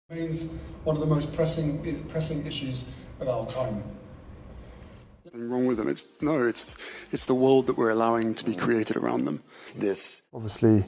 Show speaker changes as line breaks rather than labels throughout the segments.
Remains one of the most pressing issues of our time.
Nothing wrong with them. It's the world that we're allowing to be created around them.
This
obviously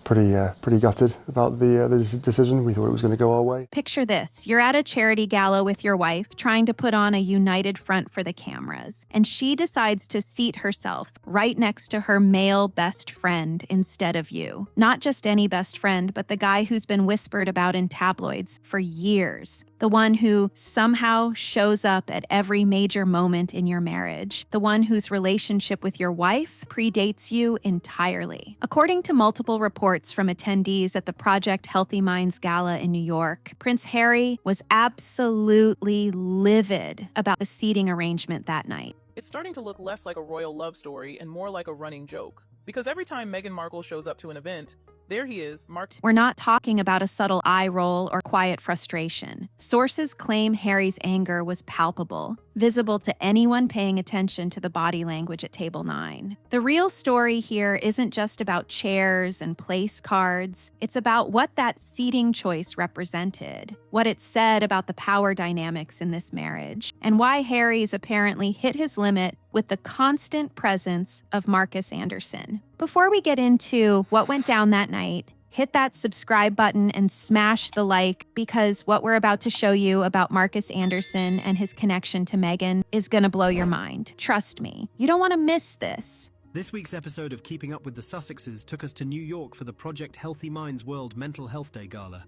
pretty gutted about the decision. We thought it was going to go our way.
Picture this. You're at a charity gala with your wife, trying to put on a united front for the cameras, and she decides to seat herself right next to her male best friend instead of you. Not just any best friend, but the guy who's been whispered about in tabloids for years. The one who somehow shows up at every major moment in your marriage. The one whose relationship with your wife predates you entirely. According to multiple reports from attendees at the Project Healthy Minds Gala in New York, Prince Harry was absolutely livid about the seating arrangement that night.
It's starting to look less like a royal love story and more like a running joke. Because every time Meghan Markle shows up to an event, there he is, Markus.
We're not talking about a subtle eye roll or quiet frustration. Sources claim Harry's anger was palpable, visible to anyone paying attention to the body language at table 9. The real story here isn't just about chairs and place cards. It's about what that seating choice represented, what it said about the power dynamics in this marriage, and why Harry's apparently hit his limit with the constant presence of Markus Anderson. Before we get into what went down that night, hit that subscribe button and smash the like, because what we're about to show you about Markus Anderson and his connection to Meghan is going to blow your mind. Trust me, you don't want to miss this.
This week's episode of Keeping Up with the Sussexes took us to New York for the Project Healthy Minds World Mental Health Day Gala,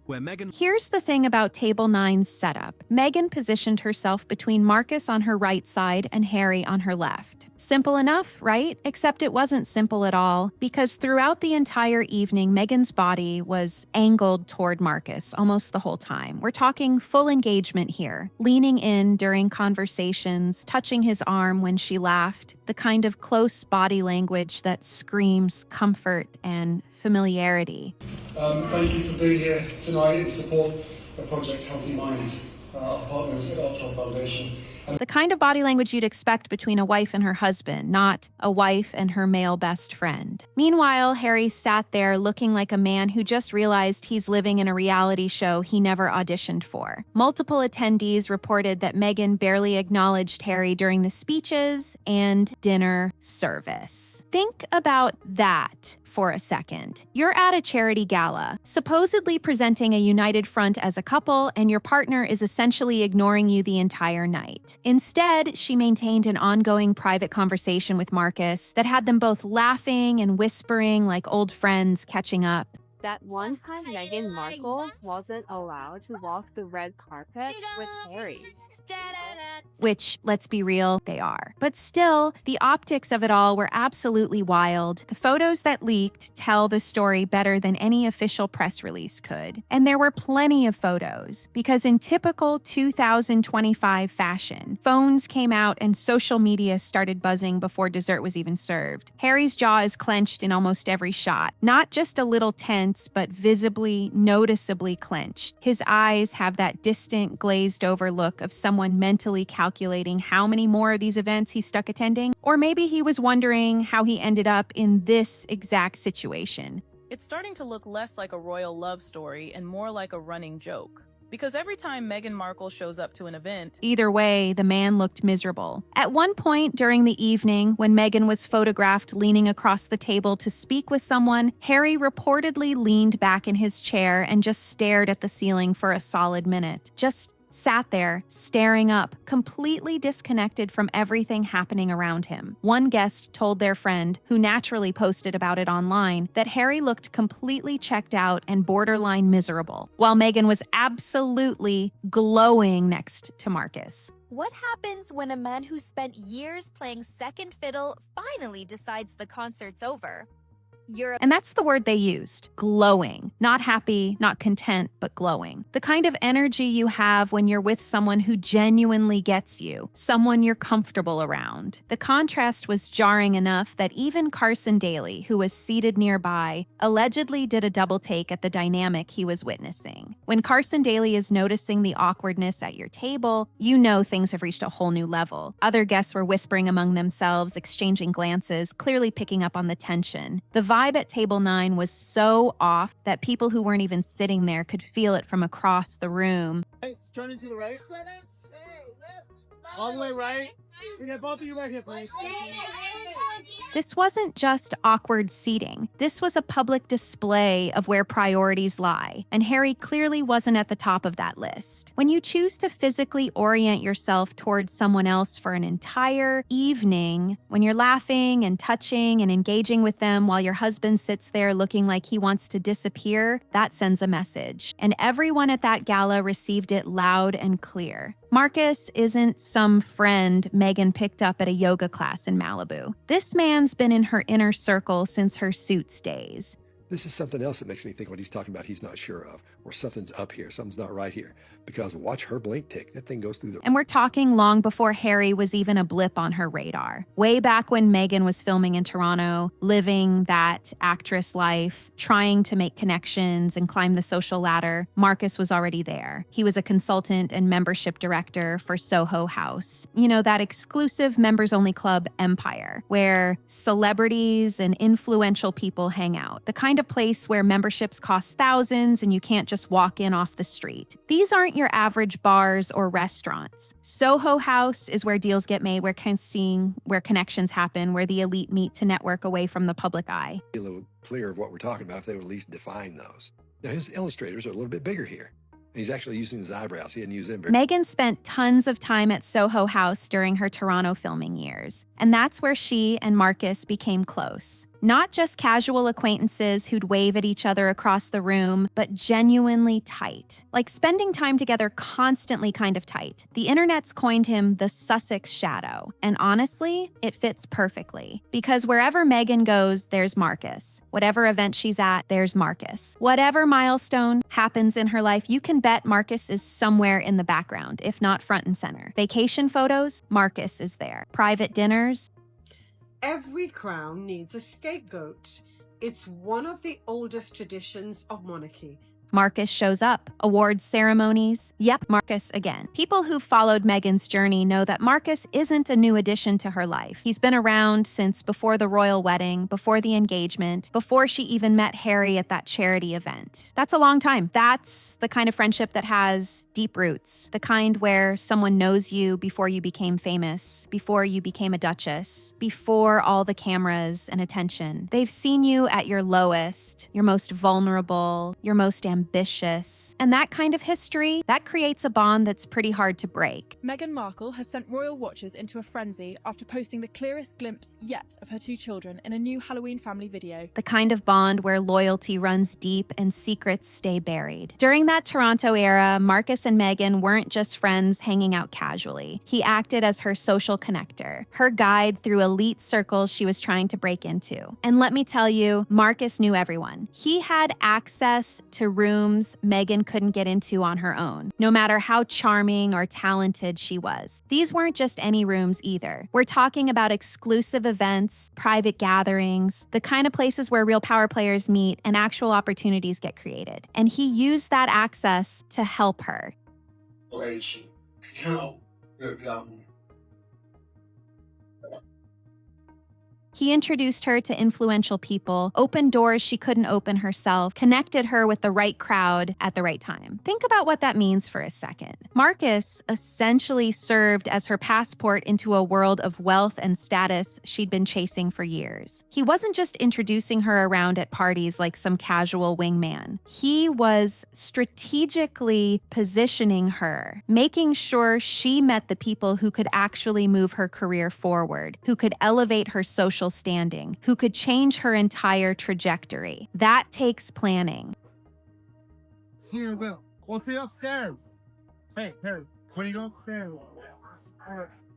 where Meghan...
Here's the thing about Table 9's setup. Meghan positioned herself between Markus on her right side and Harry on her left. Simple enough, right? Except it wasn't simple at all, because throughout the entire evening, Meghan's body was angled toward Markus almost the whole time. We're talking full engagement here, leaning in during conversations, touching his arm when she laughed, the kind of close body language that screams comfort and familiarity.
Thank you for being here tonight in support of Project Healthy Minds, our partners at Ultra Foundation.
The kind of body language you'd expect between a wife and her husband, not a wife and her male best friend. Meanwhile, Harry sat there looking like a man who just realized he's living in a reality show he never auditioned for. Multiple attendees reported that Meghan barely acknowledged Harry during the speeches and dinner service. Think about that for a second. You're at a charity gala, supposedly presenting a united front as a couple, and your partner is essentially ignoring you the entire night. Instead, she maintained an ongoing private conversation with Markus that had them both laughing and whispering like old friends catching up.
That one time Meghan Markle wasn't allowed to walk the red carpet with Harry.
Which, let's be real, they are. But still, the optics of it all were absolutely wild. The photos that leaked tell the story better than any official press release could. And there were plenty of photos, because in typical 2025 fashion, phones came out and social media started buzzing before dessert was even served. Harry's jaw is clenched in almost every shot. Not just a little tense, but visibly, noticeably clenched. His eyes have that distant, glazed-over look of someone mentally calculating how many more of these events he's stuck attending, or maybe he was wondering how he ended up in this exact situation.
It's starting to look less like a royal love story and more like a running joke. Because every time Meghan Markle shows up to an event...
Either way, the man looked miserable. At one point during the evening, when Meghan was photographed leaning across the table to speak with someone, Harry reportedly leaned back in his chair and just stared at the ceiling for a solid minute. Just sat there, staring up, completely disconnected from everything happening around him. One guest told their friend, who naturally posted about it online, that Harry looked completely checked out and borderline miserable, while Meghan was absolutely glowing next to Markus.
What happens when a man who spent years playing second fiddle finally decides the concert's over?
And that's the word they used, glowing. Not happy, not content, but glowing. The kind of energy you have when you're with someone who genuinely gets you, someone you're comfortable around. The contrast was jarring enough that even Carson Daly, who was seated nearby, allegedly did a double take at the dynamic he was witnessing. When Carson Daly is noticing the awkwardness at your table, you know things have reached a whole new level. Other guests were whispering among themselves, exchanging glances, clearly picking up on the tension. The vibe at table 9 was so off that people who weren't even sitting there could feel it from across the room.
Hey, turn into the right. All the way right. We got both of you right here, please.
This wasn't just awkward seating. This was a public display of where priorities lie, and Harry clearly wasn't at the top of that list. When you choose to physically orient yourself towards someone else for an entire evening, when you're laughing and touching and engaging with them while your husband sits there looking like he wants to disappear, that sends a message. And everyone at that gala received it loud and clear. Markus isn't some friend Meghan picked up at a yoga class in Malibu. This man's been in her inner circle since her Suits days.
This is something else that makes me think what he's talking about he's not sure of, or something's up here, something's not right here. Because watch her blink tick. That thing goes through the...
And we're talking long before Harry was even a blip on her radar. Way back when Meghan was filming in Toronto, living that actress life, trying to make connections and climb the social ladder, Markus was already there. He was a consultant and membership director for Soho House. You know, that exclusive members-only club empire, where celebrities and influential people hang out. The kind of place where memberships cost thousands and you can't just walk in off the street. These aren't your average bars or restaurants. Soho House is where deals get made, where connections happen, where the elite meet to network away from the public eye.
A little clear of what we're talking about if they would at least define those. Now his illustrators are a little bit bigger here. And he's actually using his eyebrows. He didn't use them very
Meghan spent tons of time at Soho House during her Toronto filming years, and that's where she and Markus became close. Not just casual acquaintances who'd wave at each other across the room, but genuinely tight. Like spending time together constantly kind of tight. The internet's coined him the Sussex Shadow. And honestly, it fits perfectly. Because wherever Meghan goes, there's Markus. Whatever event she's at, there's Markus. Whatever milestone happens in her life, you can bet Markus is somewhere in the background, if not front and center. Vacation photos, Markus is there. Private dinners,
every crown needs a scapegoat. It's one of the oldest traditions of monarchy.
Markus shows up. Awards ceremonies. Yep, Markus again. People who've followed Meghan's journey know that Markus isn't a new addition to her life. He's been around since before the royal wedding, before the engagement, before she even met Harry at that charity event. That's a long time. That's the kind of friendship that has deep roots. The kind where someone knows you before you became famous, before you became a duchess, before all the cameras and attention. They've seen you at your lowest, your most vulnerable, your most ambitious. And that kind of history, that creates a bond that's pretty hard to break.
Meghan Markle has sent royal watchers into a frenzy after posting the clearest glimpse yet of her two children in a new Halloween family video.
The kind of bond where loyalty runs deep and secrets stay buried. During that Toronto era, Markus and Meghan weren't just friends hanging out casually. He acted as her social connector, her guide through elite circles she was trying to break into. And let me tell you, Markus knew everyone. He had access to rooms Meghan couldn't get into on her own, no matter how charming or talented she was. These weren't just any rooms either. We're talking about exclusive events, private gatherings, the kind of places where real power players meet and actual opportunities get created. And he used that access to help her. He introduced her to influential people, opened doors she couldn't open herself, connected her with the right crowd at the right time. Think about what that means for a second. Markus essentially served as her passport into a world of wealth and status she'd been chasing for years. He wasn't just introducing her around at parties like some casual wingman. He was strategically positioning her, making sure she met the people who could actually move her career forward, who could elevate her social standing, who could change her entire trajectory. That takes planning.
Here we go. We'll see you upstairs. Hey, Harry, when you go upstairs.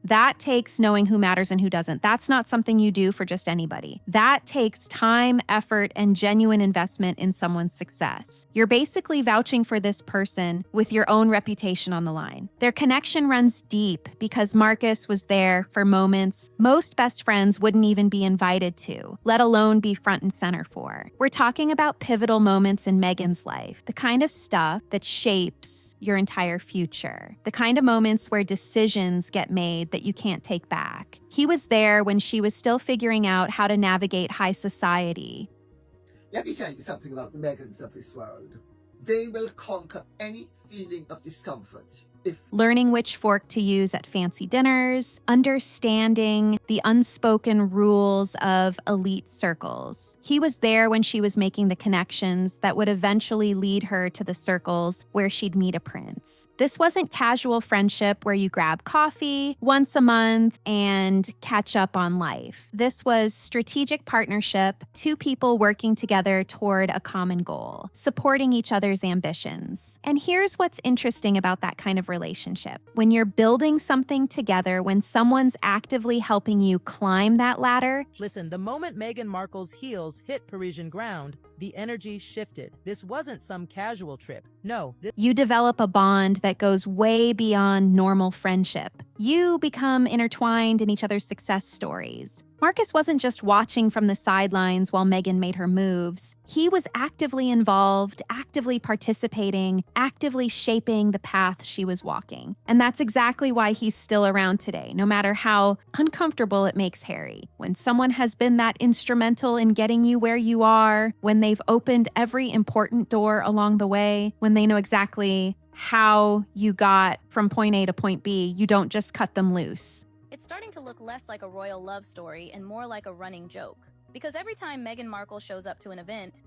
That takes knowing who matters and who doesn't. That's not something you do for just anybody. That takes time, effort, and genuine investment in someone's success. You're basically vouching for this person with your own reputation on the line. Their connection runs deep because Markus was there for moments most best friends wouldn't even be invited to, let alone be front and center for. We're talking about pivotal moments in Meghan's life, the kind of stuff that shapes your entire future, the kind of moments where decisions get made that you can't take back. He was there when she was still figuring out how to navigate high society,
Let me tell you something about the Meghans of this world. They will conquer any feeling of discomfort.
Learning which fork to use at fancy dinners, understanding the unspoken rules of elite circles. He was there when she was making the connections that would eventually lead her to the circles where she'd meet a prince. This wasn't casual friendship where you grab coffee once a month and catch up on life. This was strategic partnership, two people working together toward a common goal, supporting each other's ambitions. And here's what's interesting about that kind of relationship. When you're building something together, when someone's actively helping you climb that ladder.
Listen, the moment Meghan Markle's heels hit Parisian ground, the energy shifted. This wasn't some casual trip. No.
You develop a bond that goes way beyond normal friendship. You become intertwined in each other's success stories. Markus wasn't just watching from the sidelines while Meghan made her moves. He was actively involved, actively participating, actively shaping the path she was walking. And that's exactly why he's still around today, no matter how uncomfortable it makes Harry. When someone has been that instrumental in getting you where you are, when they've opened every important door along the way, when they know exactly how you got from point A to point B, you don't just cut them loose.
It's starting to look less like a royal love story and more like a running joke. Because every time Meghan Markle shows up to an event,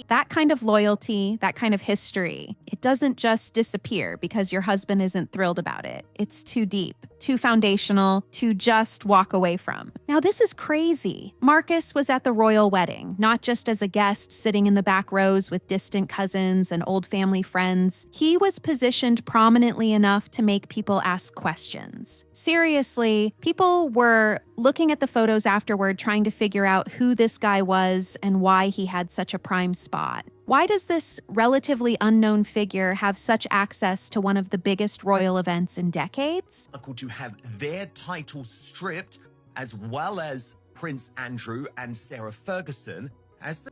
that kind of loyalty, that kind of history, it doesn't just disappear because your husband isn't thrilled about it. It's too deep, too foundational to just walk away from. Now, this is crazy. Markus was at the royal wedding, not just as a guest sitting in the back rows with distant cousins and old family friends. He was positioned prominently enough to make people ask questions. Seriously, people were looking at the photos afterward, trying to figure out who this guy was and why he had such a prime spot. Why does this relatively unknown figure have such access to one of the biggest royal events in decades?
To have their titles stripped, as well as Prince Andrew and Sarah Ferguson.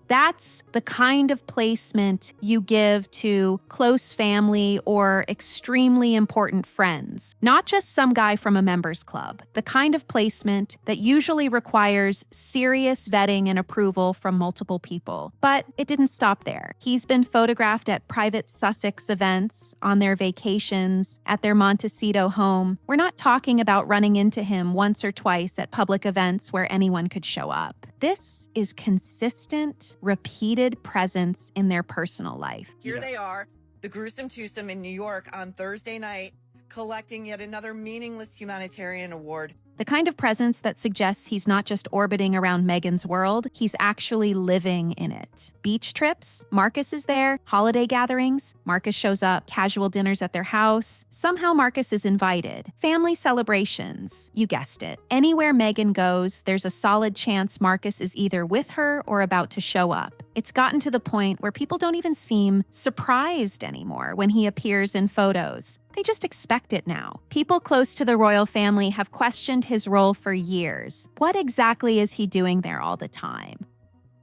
That's the kind of placement you give to close family or extremely important friends, not just some guy from a members club. The kind of placement that usually requires serious vetting and approval from multiple people. But it didn't stop there. He's been photographed at private Sussex events, on their vacations, at their Montecito home. We're not talking about running into him once or twice at public events where anyone could show up. This is consistent, repeated presence in their personal life.
Here they are, the gruesome twosome in New York on Thursday night, collecting yet another meaningless humanitarian award.
The kind of presence that suggests he's not just orbiting around Meghan's world, he's actually living in it. Beach trips, Markus is there. Holiday gatherings, Markus shows up. Casual dinners at their house, somehow Markus is invited. Family celebrations, you guessed it. Anywhere Meghan goes, there's a solid chance Markus is either with her or about to show up. It's gotten to the point where people don't even seem surprised anymore when he appears in photos. They just expect it now. People close to the royal family have questioned his role for years. What exactly is he doing there all the time?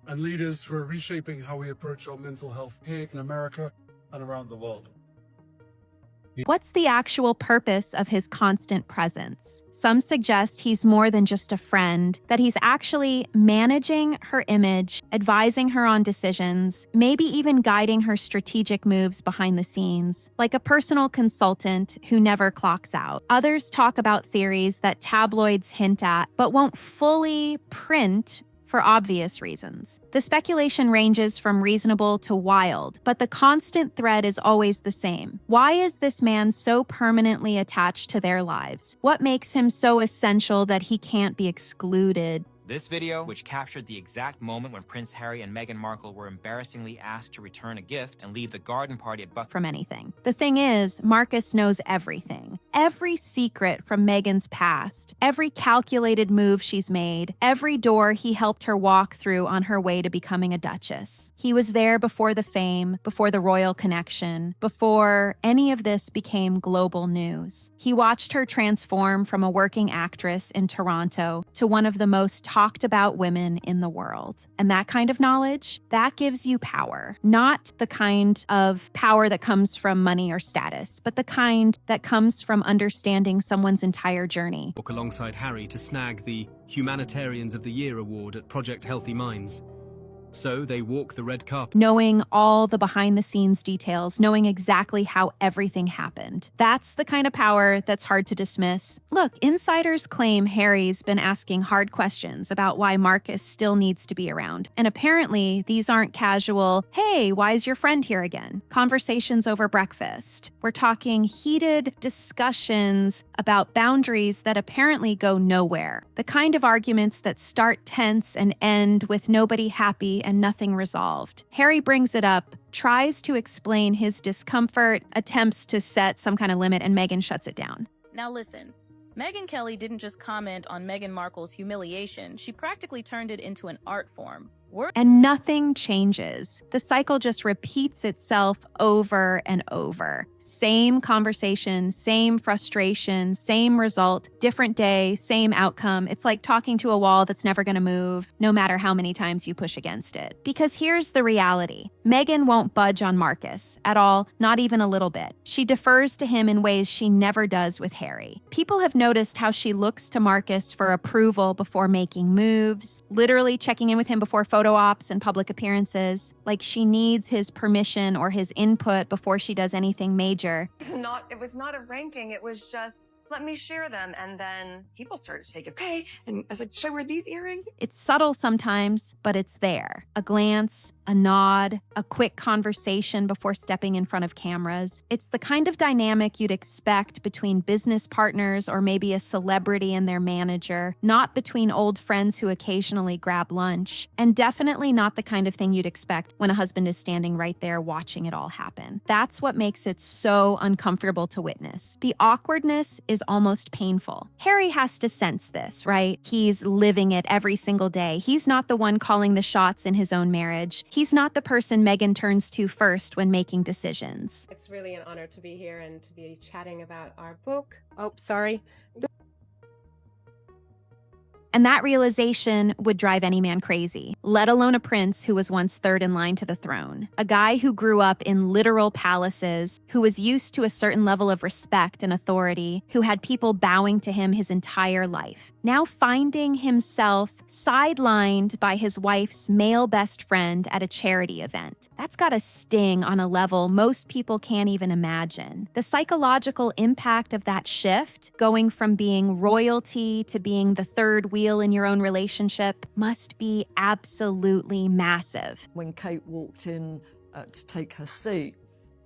And leaders who are reshaping how we approach our mental health here in America and around the world.
What's the actual purpose of his constant presence? Some suggest he's more than just a friend, that he's actually managing her image, advising her on decisions, maybe even guiding her strategic moves behind the scenes, like a personal consultant who never clocks out. Others talk about theories that tabloids hint at, but won't fully print for obvious reasons. The speculation ranges from reasonable to wild, but the constant thread is always the same. Why is this man so permanently attached to their lives? What makes him so essential that he can't be excluded?
This video, which captured the exact moment when Prince Harry and Meghan Markle were embarrassingly asked to return a gift and leave the garden party at
from anything. The thing is, Markus knows everything. Every secret from Meghan's past, every calculated move she's made, every door he helped her walk through on her way to becoming a duchess. He was there before the fame, before the royal connection, before any of this became global news. He watched her transform from a working actress in Toronto to one of the most talked about women in the world. And that kind of knowledge, that gives you power. Not the kind of power that comes from money or status, but the kind that comes from understanding someone's entire journey.
Book alongside Harry to snag the Humanitarians of the Year award at Project Healthy Minds. So they walk the red carpet.
Knowing all the behind-the-scenes details, knowing exactly how everything happened. That's the kind of power that's hard to dismiss. Look, insiders claim Harry's been asking hard questions about why Markus still needs to be around. And apparently, these aren't casual, hey, why is your friend here again? Conversations over breakfast. We're talking heated discussions about boundaries that apparently go nowhere. The kind of arguments that start tense and end with nobody happy and nothing resolved. Harry brings it up, tries to explain his discomfort, attempts to set some kind of limit, and Meghan shuts it down.
Now listen, Megyn Kelly didn't just comment on Meghan Markle's humiliation, she practically turned it into an art form.
And nothing changes. The cycle just repeats itself over and over. Same conversation, same frustration, same result, different day, same outcome. It's like talking to a wall that's never going to move, no matter how many times you push against it. Because here's the reality. Meghan won't budge on Markus at all, not even a little bit. She defers to him in ways she never does with Harry. People have noticed how she looks to Markus for approval before making moves, literally checking in with him before photo ops and public appearances, like she needs his permission or his input before she does anything major.
It was not a ranking, it was just, let me share them. And then people started to take it. Okay. And I was like, should I wear these earrings?
It's subtle sometimes, but it's there. A glance, a nod, a quick conversation before stepping in front of cameras. It's the kind of dynamic you'd expect between business partners or maybe a celebrity and their manager, not between old friends who occasionally grab lunch, and definitely not the kind of thing you'd expect when a husband is standing right there watching it all happen. That's what makes it so uncomfortable to witness. The awkwardness is almost painful. Harry has to sense this, right? He's living it every single day. He's not the one calling the shots in his own marriage. He's not the person Meghan turns to first when making decisions.
It's really an honor to be here and to be chatting about our book. Oh, sorry.
And that realization would drive any man crazy, let alone a prince who was once third in line to the throne. A guy who grew up in literal palaces, who was used to a certain level of respect and authority, who had people bowing to him his entire life. Now finding himself sidelined by his wife's male best friend at a charity event. That's got a sting on a level most people can't even imagine. The psychological impact of that shift, going from being royalty to being the third wheel in your own relationship, must be absolutely massive.
When Kate walked in to take her seat,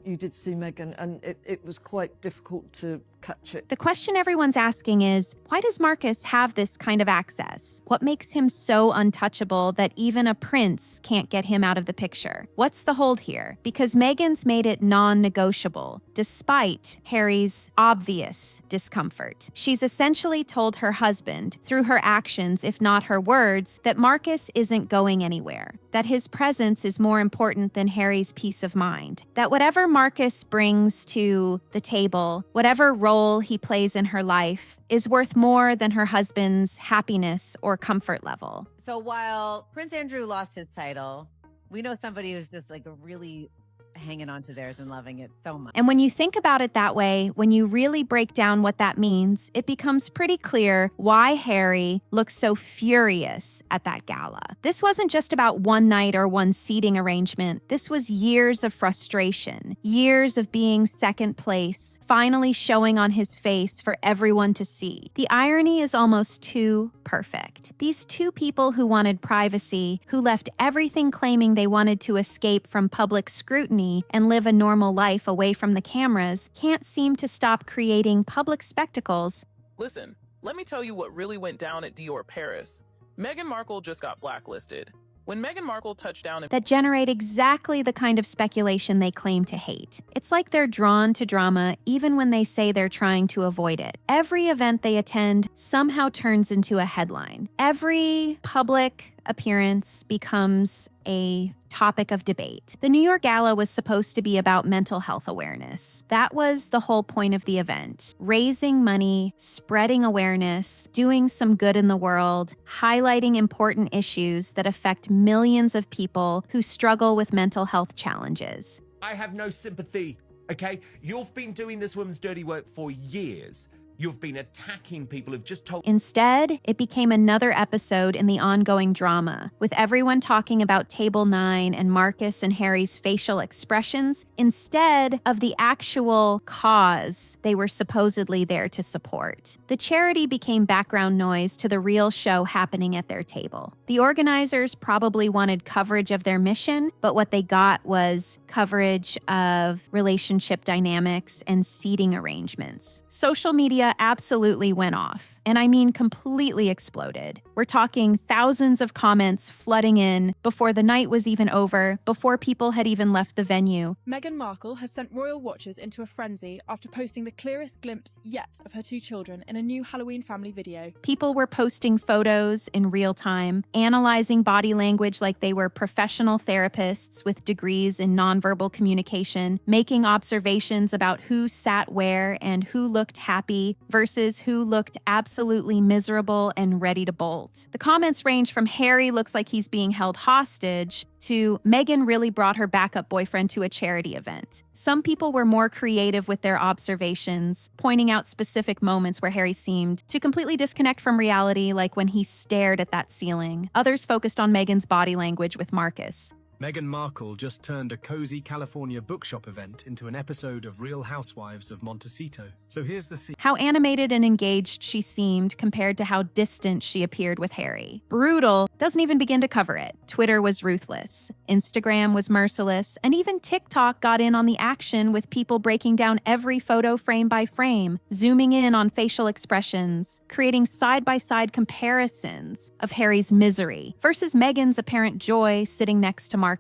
you did see Meghan, and it was quite difficult to catch it.
The question everyone's asking is, why does Markus have this kind of access? What makes him so untouchable that even a prince can't get him out of the picture? What's the hold here? Because Meghan's made it non-negotiable, despite Harry's obvious discomfort. She's essentially told her husband, through her actions, if not her words, that Markus isn't going anywhere, that his presence is more important than Harry's peace of mind, that whatever Markus brings to the table, whatever role he plays in her life, is worth more than her husband's happiness or comfort level.
So while Prince Andrew lost his title, we know somebody who's just like really hanging on to theirs and loving it so much.
And when you think about it that way, when you really break down what that means, it becomes pretty clear why Harry looks so furious at that gala. This wasn't just about one night or one seating arrangement. This was years of frustration, years of being second place, finally showing on his face for everyone to see. The irony is almost too perfect. These two people who wanted privacy, who left everything claiming they wanted to escape from public scrutiny and live a normal life away from the cameras, can't seem to stop creating public spectacles.
Listen, let me tell you what really went down at Dior Paris. Meghan Markle just got blacklisted. When Meghan Markle touched down
that generate exactly the kind of speculation they claim to hate. It's like they're drawn to drama even when they say they're trying to avoid it. Every event they attend somehow turns into a headline. Every public appearance becomes a topic of debate. The New York Gala was supposed to be about mental health awareness. That was the whole point of the event. Raising money, spreading awareness, doing some good in the world, highlighting important issues that affect millions of people who struggle with mental health challenges.
I have no sympathy, okay? You've been doing this woman's dirty work for years. You've been attacking people who've just told.
Instead, it became another episode in the ongoing drama, with everyone talking about Table 9 and Markus and Harry's facial expressions instead of the actual cause they were supposedly there to support. The charity became background noise to the real show happening at their table. The organizers probably wanted coverage of their mission, but what they got was coverage of relationship dynamics and seating arrangements. Social media absolutely went off, and I mean completely exploded. We're talking thousands of comments flooding in before the night was even over, before people had even left the venue.
Meghan Markle has sent royal watchers into a frenzy after posting the clearest glimpse yet of her two children in a new Halloween family video.
People were posting photos in real time, analyzing body language like they were professional therapists with degrees in nonverbal communication, making observations about who sat where and who looked happy versus who looked absolutely miserable and ready to bolt. The comments range from Harry looks like he's being held hostage to Meghan really brought her backup boyfriend to a charity event. Some people were more creative with their observations, pointing out specific moments where Harry seemed to completely disconnect from reality, like when he stared at that ceiling. Others focused on Meghan's body language with Markus.
Meghan Markle just turned a cozy California bookshop event into an episode of Real Housewives of Montecito. So here's the scene.
How animated and engaged she seemed compared to how distant she appeared with Harry. Brutal doesn't even begin to cover it. Twitter was ruthless. Instagram was merciless. And even TikTok got in on the action with people breaking down every photo frame by frame, zooming in on facial expressions, creating side-by-side comparisons of Harry's misery versus Meghan's apparent joy sitting next to Markus.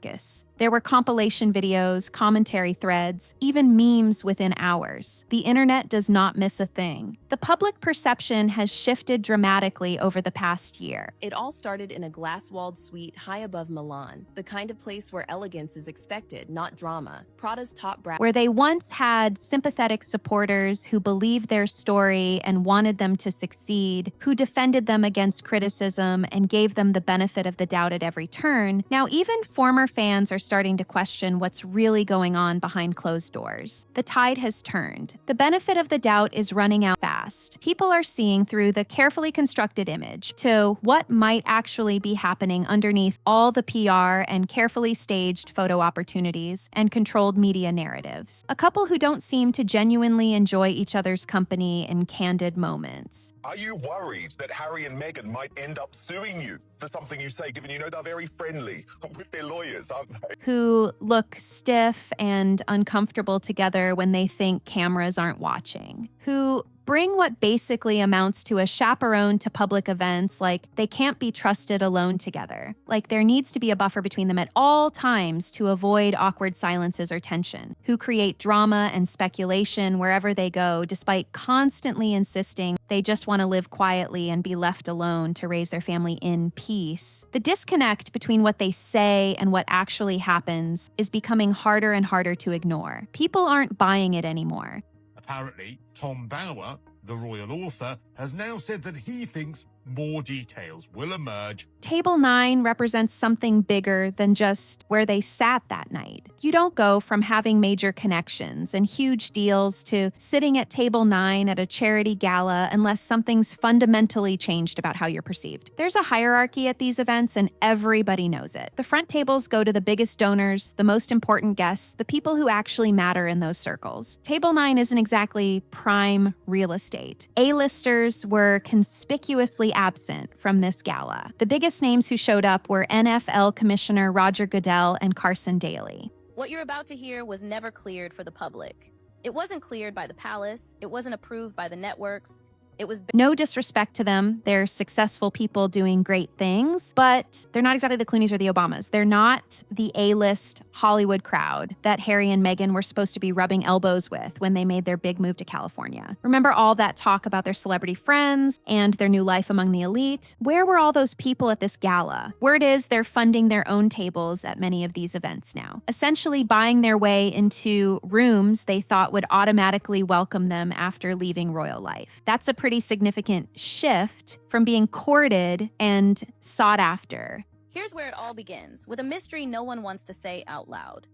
There were compilation videos, commentary threads, even memes within hours. The internet does not miss a thing. The public perception has shifted dramatically over the past year.
It all started in a glass-walled suite high above Milan, the kind of place where elegance is expected, not drama. Prada's top brass.
Where they once had sympathetic supporters who believed their story and wanted them to succeed, who defended them against criticism and gave them the benefit of the doubt at every turn. Now, even former fans are starting to question what's really going on behind closed doors. The tide has turned. The benefit of the doubt is running out fast. People are seeing through the carefully constructed image to what might actually be happening underneath all the PR and carefully staged photo opportunities and controlled media narratives. A couple who don't seem to genuinely enjoy each other's company in candid moments.
Are you worried that Harry and Meghan might end up suing you for something you say, given you know they're very friendly with their lawyers, aren't they?
Who look stiff and uncomfortable together when they think cameras aren't watching. Who bring what basically amounts to a chaperone to public events, like they can't be trusted alone together. Like there needs to be a buffer between them at all times to avoid awkward silences or tension. Who create drama and speculation wherever they go, despite constantly insisting they just want to live quietly and be left alone to raise their family in peace. The disconnect between what they say and what actually happens is becoming harder and harder to ignore. People aren't buying it anymore.
Apparently, Tom Bower, the royal author, has now said that he thinks more details will emerge.
Table 9 represents something bigger than just where they sat that night. You don't go from having major connections and huge deals to sitting at Table 9 at a charity gala unless something's fundamentally changed about how you're perceived. There's a hierarchy at these events and everybody knows it. The front tables go to the biggest donors, the most important guests, the people who actually matter in those circles. Table 9 isn't exactly prime real estate. A-listers were conspicuously absent from this gala. The biggest names who showed up were NFL Commissioner Roger Goodell and Carson Daly.
What you're about to hear was never cleared for the public. It wasn't cleared by the palace. It wasn't approved by the networks. It was
no disrespect to them. They're successful people doing great things, but they're not exactly the Clooneys or the Obamas. They're not the A-list Hollywood crowd that Harry and Meghan were supposed to be rubbing elbows with when they made their big move to California. Remember all that talk about their celebrity friends and their new life among the elite? Where were all those people at this gala? Word is they're funding their own tables at many of these events now, essentially buying their way into rooms they thought would automatically welcome them after leaving royal life. That's a pretty significant shift from being courted and sought after.
Here's where it all begins, with a mystery no one wants to say out loud.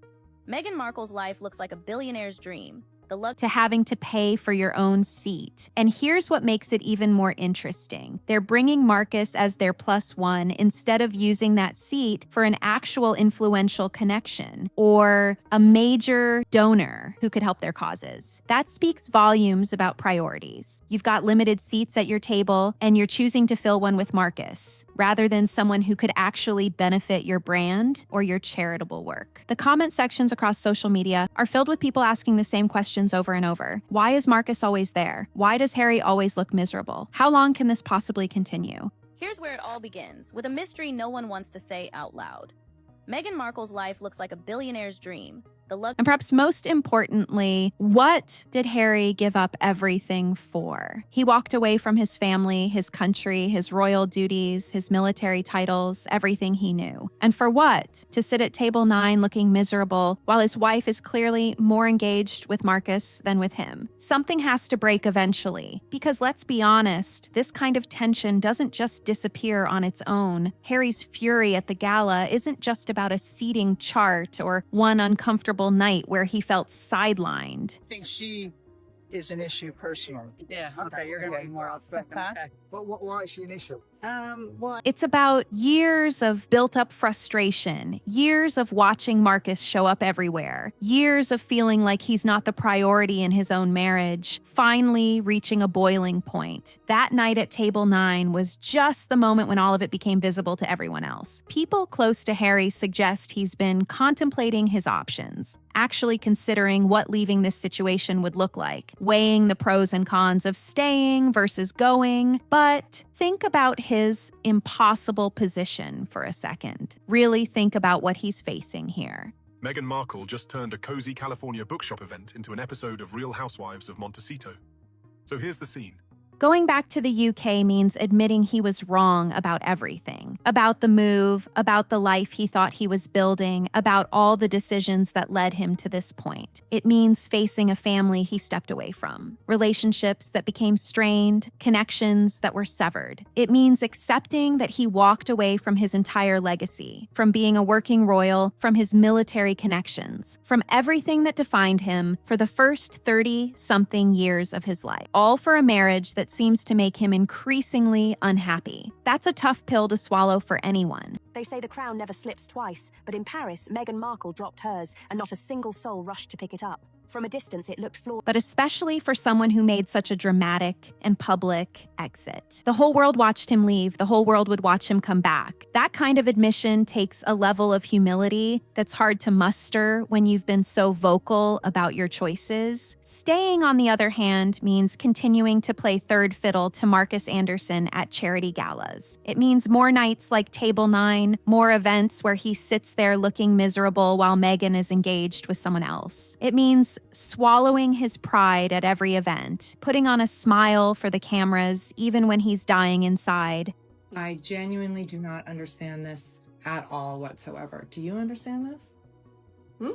Meghan Markle's life looks like a billionaire's dream.
to having to pay for your own seat. And here's what makes it even more interesting. They're bringing Markus as their +1 instead of using that seat for an actual influential connection or a major donor who could help their causes. That speaks volumes about priorities. You've got limited seats at your table and you're choosing to fill one with Markus rather than someone who could actually benefit your brand or your charitable work. The comment sections across social media are filled with people asking the same questions over and over. Why is Markus always there? Why does Harry always look miserable? How long can this possibly continue?
Here's where it all begins, with a mystery no one wants to say out loud. Meghan Markle's life looks like a billionaire's dream.
And perhaps most importantly, what did Harry give up everything for? He walked away from his family, his country, his royal duties, his military titles, everything he knew. And for what? To sit at table 9 looking miserable while his wife is clearly more engaged with Markus than with him. Something has to break eventually. Because let's be honest, this kind of tension doesn't just disappear on its own. Harry's fury at the gala isn't just about a seating chart or one uncomfortable night where he felt sidelined.
I think she is an issue personally. Yeah. Okay. You're going to be more outspoken. Okay.
But why is she an issue?
It's about years of built-up frustration, years of watching Markus show up everywhere, years of feeling like he's not the priority in his own marriage, finally reaching a boiling point. That night at table 9 was just the moment when all of it became visible to everyone else. People close to Harry suggest he's been contemplating his options, actually considering what leaving this situation would look like, weighing the pros and cons of staying versus going. But think about his impossible position for a second. Really think about what he's facing here.
Meghan Markle just turned a cozy California bookshop event into an episode of Real Housewives of Montecito. So here's the scene.
Going back to the UK means admitting he was wrong about everything. About the move, about the life he thought he was building, about all the decisions that led him to this point. It means facing a family he stepped away from, relationships that became strained, connections that were severed. It means accepting that he walked away from his entire legacy, from being a working royal, from his military connections, from everything that defined him for the first 30-something years of his life, all for a marriage that seems to make him increasingly unhappy. That's a tough pill to swallow for anyone.
They say the crown never slips twice, but in Paris, Meghan Markle dropped hers, and not a single soul rushed to pick it up. From a distance, it looked flawed.
But especially for someone who made such a dramatic and public exit. The whole world watched him leave. The whole world would watch him come back. That kind of admission takes a level of humility that's hard to muster when you've been so vocal about your choices. Staying, on the other hand, means continuing to play third fiddle to Markus Anderson at charity galas. It means more nights like Table 9, more events where he sits there looking miserable while Meghan is engaged with someone else. It means swallowing his pride at every event, putting on a smile for the cameras even when he's dying inside.
I genuinely do not understand this at all whatsoever. Do you understand this?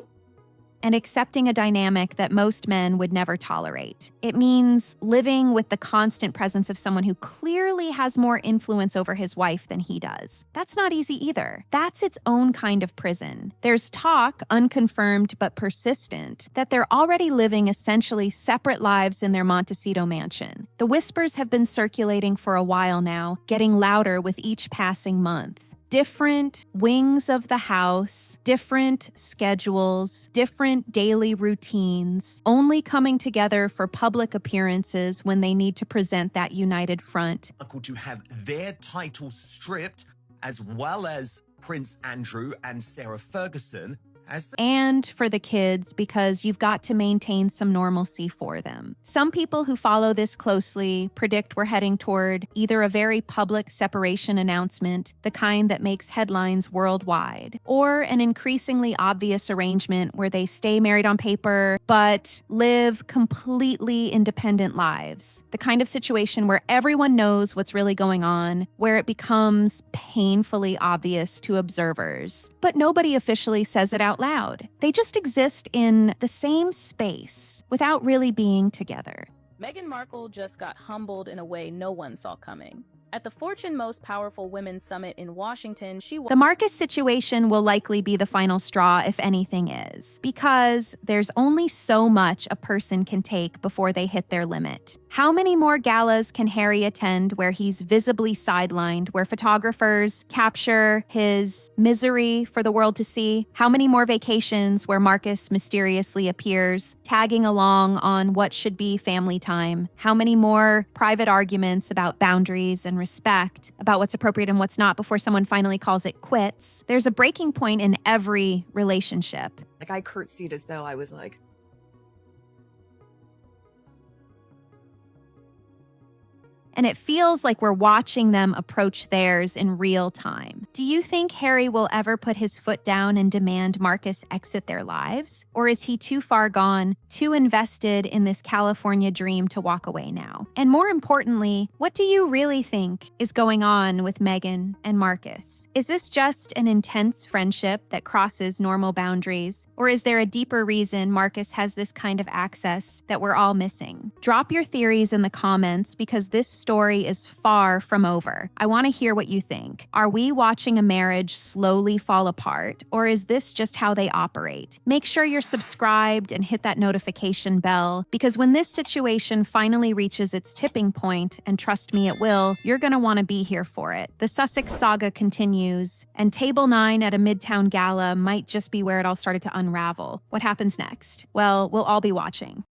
And accepting a dynamic that most men would never tolerate. It means living with the constant presence of someone who clearly has more influence over his wife than he does. That's not easy either. That's its own kind of prison. There's talk, unconfirmed but persistent, that they're already living essentially separate lives in their Montecito mansion. The whispers have been circulating for a while now, getting louder with each passing month. Different wings of the house, different schedules, different daily routines, only coming together for public appearances when they need to present that united front.
To have their titles stripped, as well as Prince Andrew and Sarah Ferguson,
and for the kids, because you've got to maintain some normalcy for them. Some people who follow this closely predict we're heading toward either a very public separation announcement, the kind that makes headlines worldwide, or an increasingly obvious arrangement where they stay married on paper, but live completely independent lives. The kind of situation where everyone knows what's really going on, where it becomes painfully obvious to observers, but nobody officially says it out loud. They just exist in the same space without really being together.
Meghan Markle just got humbled in a way no one saw coming. At the Fortune Most Powerful Women Summit in Washington,
The Markus situation will likely be the final straw, if anything is, because there's only so much a person can take before they hit their limit. How many more galas can Harry attend where he's visibly sidelined, where photographers capture his misery for the world to see? How many more vacations where Markus mysteriously appears, tagging along on what should be family time? How many more private arguments about boundaries and respect, about what's appropriate and what's not, before someone finally calls it quits? There's a breaking point in every relationship.
Like, I curtsied as though I was like,
and it feels like we're watching them approach theirs in real time. Do you think Harry will ever put his foot down and demand Markus exit their lives? Or is he too far gone, too invested in this California dream to walk away now? And more importantly, what do you really think is going on with Meghan and Markus? Is this just an intense friendship that crosses normal boundaries? Or is there a deeper reason Markus has this kind of access that we're all missing? Drop your theories in the comments, because this story is far from over. I want to hear what you think. Are we watching a marriage slowly fall apart, or is this just how they operate? Make sure you're subscribed and hit that notification bell, because when this situation finally reaches its tipping point, and trust me it will, you're going to want to be here for it. The Sussex saga continues, and Table 9 at a Midtown gala might just be where it all started to unravel. What happens next? Well, we'll all be watching.